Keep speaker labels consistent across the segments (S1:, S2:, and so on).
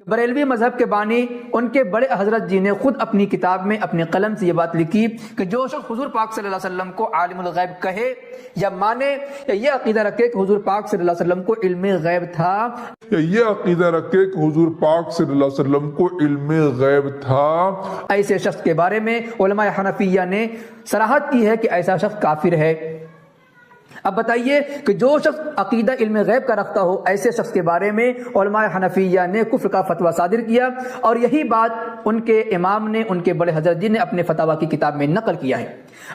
S1: بریلوی مذہب کے بانی ان کے بڑے حضرت جی نے خود اپنی کتاب میں اپنے قلم سے یہ بات لکھی کہ جو شخص حضور پاک صلی اللہ علیہ وسلم کو عالم الغیب کہے یا مانے یا یہ عقیدہ رکھے کہ حضور پاک صلی اللہ علیہ وسلم کو علم غیب تھا، ایسے شخص کے بارے میں علماء حنفیہ نے صراحت کی ہے کہ ایسا شخص کافر ہے۔ اب بتائیے کہ جو شخص عقیدہ علم غیب کا رکھتا ہو، ایسے شخص کے بارے میں علماء حنفیہ نے کفر کا فتویٰ صادر کیا، اور یہی بات ان کے امام نے، ان کے بڑے حضرت جی نے اپنے فتاویٰ کی کتاب میں نقل کیا ہے۔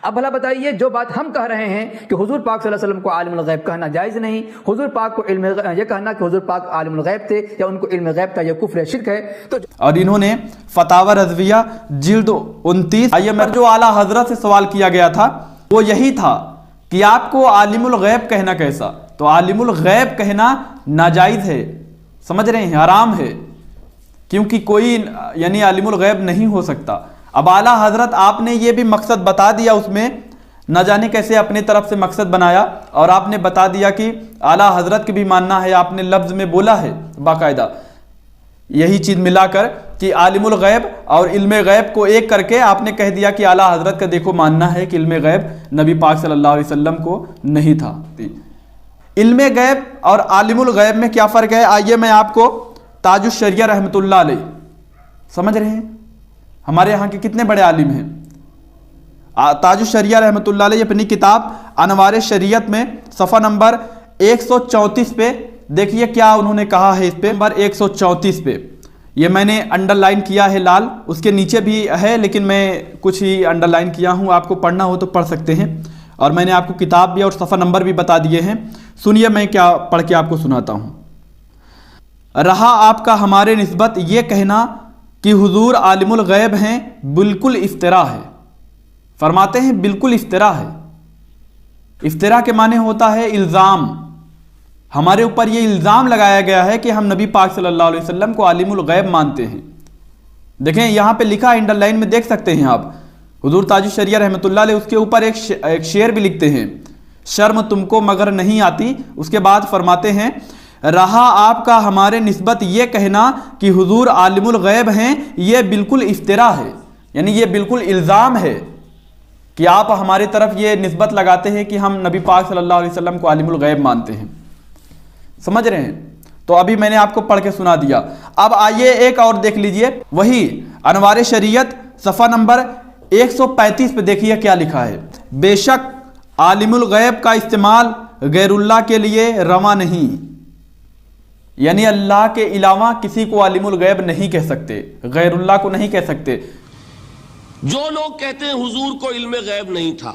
S1: اب بھلا بتائیے، جو بات ہم کہہ رہے ہیں کہ حضور پاک صلی اللہ علیہ وسلم کو عالم الغیب کہنا جائز نہیں، حضور پاک کو یہ کہنا کہ حضور پاک عالم الغیب تھے یا ان کو علم غیب تھا، یہ کفر شرک ہے۔ تو
S2: اور انہوں نے فتاوی رضویہ جلد 29 میں جو اعلیٰ حضرت سے سوال کیا گیا تھا وہ یہی تھا کہ آپ کو عالم الغیب کہنا کیسا؟ تو عالم الغیب کہنا ناجائز ہے، سمجھ رہے ہیں، حرام ہے، کیونکہ کوئی یعنی عالم الغیب نہیں ہو سکتا۔ اب اعلیٰ حضرت آپ نے یہ بھی مقصد بتا دیا، اس میں نہ جانے کیسے اپنے طرف سے مقصد بنایا، اور آپ نے بتا دیا کہ اعلیٰ حضرت کے بھی ماننا ہے، آپ نے لفظ میں بولا ہے باقاعدہ یہی چیز ملا کر کہ عالم الغیب اور علم غیب کو ایک کر کے آپ نے کہہ دیا کہ اعلیٰ حضرت کا دیکھو ماننا ہے کہ علم غیب نبی پاک صلی اللہ علیہ وسلم کو نہیں تھا۔ علم غیب اور عالم الغیب میں کیا فرق ہے؟ آئیے میں آپ کو تاج الشریعہ رحمۃ اللہ علیہ، سمجھ رہے ہیں ہمارے یہاں کے کتنے بڑے عالم ہیں، تاج الشریعہ رحمۃ اللہ علیہ اپنی کتاب انوار شریعت میں صفحہ نمبر 134 پہ دیکھیے کیا انہوں نے کہا ہے۔ اس پہ نمبر 134 پہ، یہ میں نے انڈر لائن کیا ہے لال، اس کے نیچے بھی ہے لیکن میں کچھ ہی انڈر لائن کیا ہوں، آپ کو پڑھنا ہو تو پڑھ سکتے ہیں، اور میں نے آپ کو کتاب بھی اور صفحہ نمبر بھی بتا دیے ہیں۔ سنیے میں کیا پڑھ کے آپ کو سناتا ہوں۔ رہا آپ کا ہمارے نسبت یہ کہنا کہ حضور عالم الغیب ہیں، بالکل افطرا ہے۔ فرماتے ہیں بالکل افطرا ہے۔ افطرا کے معنی ہوتا ہے الزام، ہمارے اوپر یہ الزام لگایا گیا ہے کہ ہم نبی پاک صلی اللہ علیہ وسلم کو عالم الغیب مانتے ہیں۔ دیکھیں یہاں پہ لکھا ہے، انڈر لائن میں دیکھ سکتے ہیں آپ، حضور تاج الشریعہ رحمۃ اللہ علیہ اس کے اوپر ایک شعر بھی لکھتے ہیں، شرم تم کو مگر نہیں آتی۔ اس کے بعد فرماتے ہیں رہا آپ کا ہمارے نسبت یہ کہنا کہ حضور عالم الغیب ہیں، یہ بالکل افطرا ہے، یعنی یہ بالکل الزام ہے کہ آپ ہماری طرف یہ نسبت لگاتے ہیں کہ ہم نبی پاک صلی اللہ علیہ وسلم کو عالم الغیب مانتے ہیں، سمجھ رہے ہیں؟ تو ابھی میں نے آپ کو پڑھ کے سنا دیا۔ اب آئیے ایک اور دیکھ لیجئے، وہی انوار شریعت صفحہ نمبر 135 پہ دیکھیے کیا لکھا ہے۔ بے شک عالم الغیب کا استعمال غیر اللہ کے لیے رواں نہیں، یعنی اللہ کے علاوہ کسی کو عالم الغیب نہیں کہہ سکتے، غیر اللہ کو نہیں کہہ سکتے۔
S3: جو لوگ کہتے ہیں حضور کو علم غیب نہیں تھا،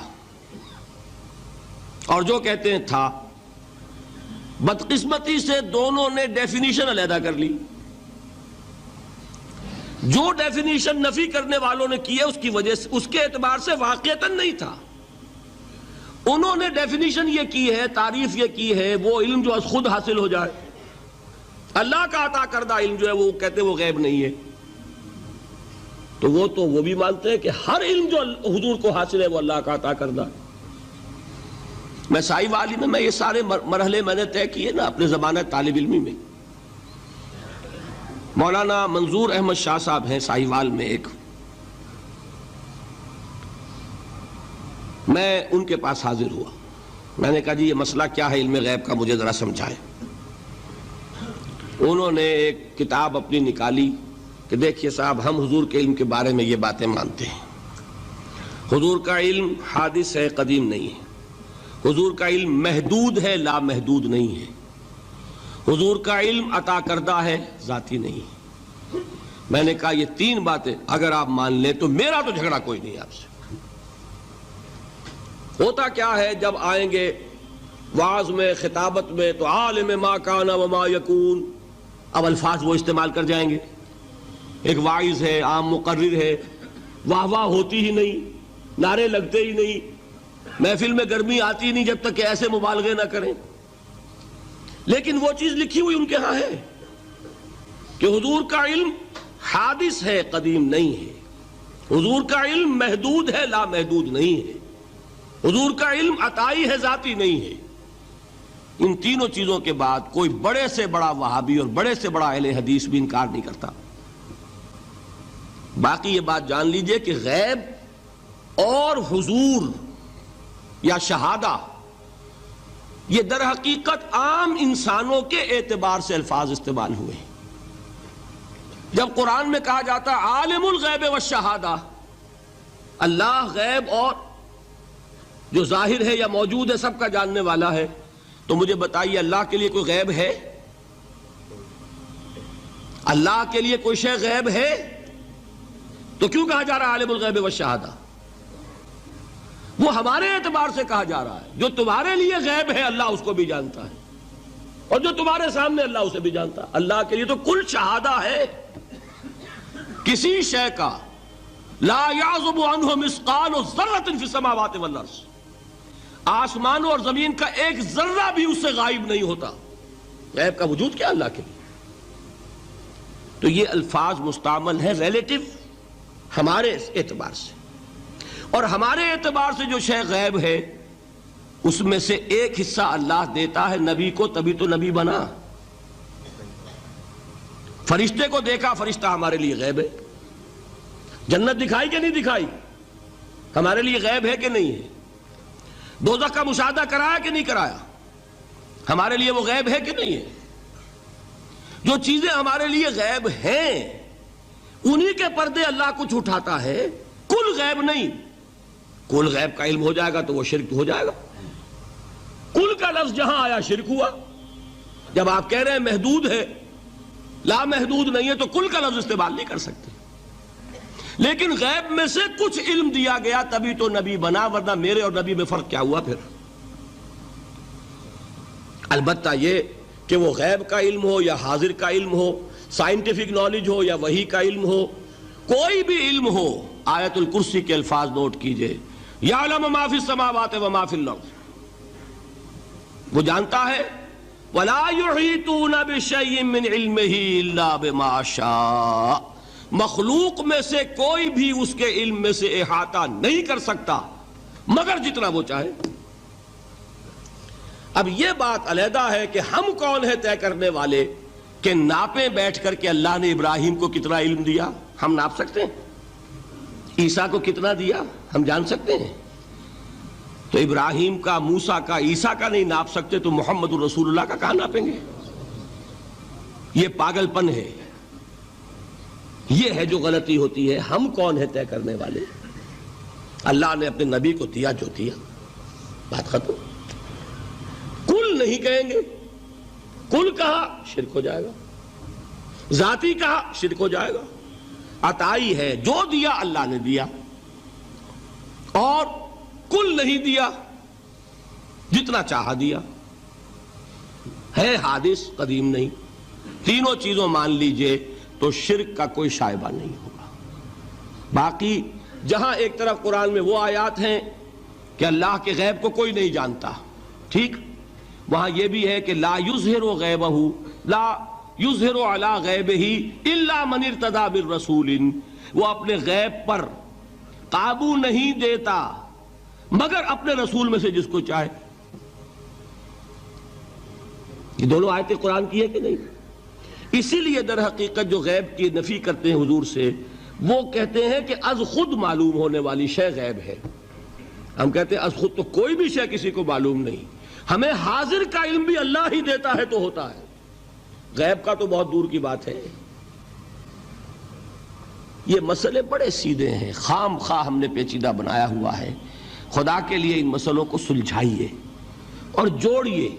S3: اور جو کہتے ہیں تھا، بدقسمتی سے دونوں نے ڈیفینیشن علیحدہ کر لی۔ جو ڈیفینیشن نفی کرنے والوں نے کی ہے اس کی وجہ سے، اس کے اعتبار سے واقعتاً نہیں تھا۔ انہوں نے ڈیفینیشن یہ کی ہے، تعریف یہ کی ہے، وہ علم جو خود حاصل ہو جائے، اللہ کا عطا کردہ علم جو ہے وہ کہتے ہیں وہ غیب نہیں ہے۔ تو وہ بھی مانتے ہیں کہ ہر علم جو حضور کو حاصل ہے وہ اللہ کا عطا کردہ ہے۔ میں سائی والی میں یہ سارے مرحلے میں نے طے کیے نا اپنے زمانہ طالب علمی میں۔ مولانا منظور احمد شاہ صاحب ہیں سائی وال میں ایک، میں ان کے پاس حاضر ہوا، میں نے کہا جی یہ مسئلہ کیا ہے علم غیب کا، مجھے ذرا سمجھائیں۔ انہوں نے ایک کتاب اپنی نکالی کہ دیکھیے صاحب ہم حضور کے علم کے بارے میں یہ باتیں مانتے ہیں، حضور کا علم حادث ہے، قدیم نہیں ہے، حضور کا علم محدود ہے، لا محدود نہیں ہے، حضور کا علم عطا کردہ ہے، ذاتی نہیں ہے۔ میں نے کہا یہ تین باتیں اگر آپ مان لیں تو میرا تو جھگڑا کوئی نہیں آپ سے۔ ہوتا کیا ہے جب آئیں گے وعظ میں، خطابت میں، تو عالم ما کان وما یکون، اب الفاظ وہ استعمال کر جائیں گے۔ ایک واعظ ہے، عام مقرر ہے، واہ واہ ہوتی ہی نہیں، نعرے لگتے ہی نہیں، محفل میں گرمی آتی نہیں جب تک کہ ایسے مبالغے نہ کریں۔ لیکن وہ چیز لکھی ہوئی ان کے ہاں ہے کہ حضور کا علم حادث ہے، قدیم نہیں ہے، حضور کا علم محدود ہے، لا محدود نہیں ہے، حضور کا علم عطائی ہے، ذاتی نہیں ہے۔ ان تینوں چیزوں کے بعد کوئی بڑے سے بڑا وہابی اور بڑے سے بڑا اہل حدیث بھی انکار نہیں کرتا۔ باقی یہ بات جان لیجئے کہ غیب اور حضور یا شہادہ یہ در حقیقت عام انسانوں کے اعتبار سے الفاظ استعمال ہوئے ہیں۔ جب قرآن میں کہا جاتا ہے عالم الغیب والشہادہ، اللہ غیب اور جو ظاہر ہے یا موجود ہے سب کا جاننے والا ہے، تو مجھے بتائیے اللہ کے لیے کوئی غیب ہے؟ اللہ کے لیے کوئی شے غیب ہے؟ تو کیوں کہا جا رہا ہے عالم الغیب والشہادہ؟ وہ ہمارے اعتبار سے کہا جا رہا ہے، جو تمہارے لیے غیب ہے اللہ اس کو بھی جانتا ہے، اور جو تمہارے سامنے اللہ اسے بھی جانتا ہے۔ اللہ کے لیے تو کل شہادہ ہے، کسی شے کا لا یعزب عنہ مثقال ذرۃ فی السماوات والارض، آسمانوں اور زمین کا ایک ذرہ بھی اس سے غائب نہیں ہوتا۔ غیب کا وجود کیا اللہ کے لیے؟ تو یہ الفاظ مستعمل ہیں ریلیٹو ہمارے اعتبار سے، اور ہمارے اعتبار سے جو شے غیب ہے اس میں سے ایک حصہ اللہ دیتا ہے نبی کو، تبھی تو نبی بنا۔ فرشتے کو دیکھا، فرشتہ ہمارے لیے غیب ہے۔ جنت دکھائی کہ نہیں دکھائی، ہمارے لیے غیب ہے کہ نہیں ہے۔ دوزخ کا مشاہدہ کرایا کہ نہیں کرایا، ہمارے لیے وہ غیب ہے کہ نہیں ہے۔ جو چیزیں ہمارے لیے غیب ہیں انہی کے پردے اللہ کچھ اٹھاتا ہے، کل غیب نہیں۔ کل غیب کا علم ہو جائے گا تو وہ شرک ہو جائے گا۔ کل کا لفظ جہاں آیا شرک ہوا۔ جب آپ کہہ رہے ہیں محدود ہے، لا محدود نہیں ہے، تو کل کا لفظ استعمال نہیں کر سکتے۔ لیکن غیب میں سے کچھ علم دیا گیا تبھی تو نبی بنا، ورنہ میرے اور نبی میں فرق کیا ہوا پھر؟ البتہ یہ کہ وہ غیب کا علم ہو یا حاضر کا علم ہو، سائنٹیفک نالج ہو یا وحی کا علم ہو، کوئی بھی علم ہو، آیت الکرسی کے الفاظ نوٹ کیجئے، یعلم ما فی السماوات وما فی الارض، وہ جانتا ہے، ولا یحیطون بشیء من علمہ الا بما شاء، مخلوق میں سے کوئی بھی اس کے علم میں سے احاطہ نہیں کر سکتا مگر جتنا وہ چاہے۔ اب یہ بات علیحدہ ہے کہ ہم کون ہے طے کرنے والے کہ ناپیں بیٹھ کر کہ اللہ نے ابراہیم کو کتنا علم دیا، ہم ناپ سکتے ہیں؟ عیسیٰ کو کتنا دیا ہم جان سکتے ہیں؟ تو ابراہیم کا، موسیٰ کا، عیسیٰ کا نہیں ناپ سکتے تو محمد رسول اللہ کا کہاں ناپیں گے؟ یہ پاگل پن ہے، یہ ہے جو غلطی ہوتی ہے۔ ہم کون ہے طے کرنے والے؟ اللہ نے اپنے نبی کو دیا جو دیا، بات ختم۔ کل نہیں کہیں گے، کل کہا شرک ہو جائے گا، ذاتی کہا شرک ہو جائے گا۔ عطائی ہے، جو دیا اللہ نے دیا، اور کل نہیں دیا، جتنا چاہا دیا، ہے حادث قدیم نہیں۔ تینوں چیزوں مان لیجئے تو شرک کا کوئی شائبہ نہیں ہوگا۔ باقی جہاں ایک طرف قرآن میں وہ آیات ہیں کہ اللہ کے غیب کو کوئی نہیں جانتا، ٹھیک، وہاں یہ بھی ہے کہ لا یظہر غیبہ، لا یظہر علی غیبہ الا من ارتضی بالرسول، وہ اپنے غیب پر قابو نہیں دیتا مگر اپنے رسول میں سے جس کو چاہے۔ یہ دونوں آیتیں قرآن کی ہے کہ نہیں؟ اسی لیے در حقیقت جو غیب کی نفی کرتے ہیں حضور سے، وہ کہتے ہیں کہ از خود معلوم ہونے والی شے غیب ہے۔ ہم کہتے ہیں از خود تو کوئی بھی شے کسی کو معلوم نہیں، ہمیں حاضر کا علم بھی اللہ ہی دیتا ہے تو ہوتا ہے، غیب کا تو بہت دور کی بات ہے۔ یہ مسئلے بڑے سیدھے ہیں، خام خواہ ہم نے پیچیدہ بنایا ہوا ہے۔ خدا کے لیے ان مسئلوں کو سلجھائیے اور جوڑیے،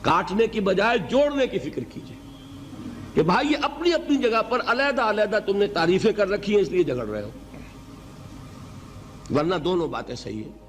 S3: کاٹنے کی بجائے جوڑنے کی فکر کیجیے کہ بھائی یہ اپنی اپنی جگہ پر علیحدہ علیحدہ تم نے تعریفیں کر رکھی ہیں اس لیے جھگڑ رہے ہو، ورنہ دونوں باتیں صحیح ہیں۔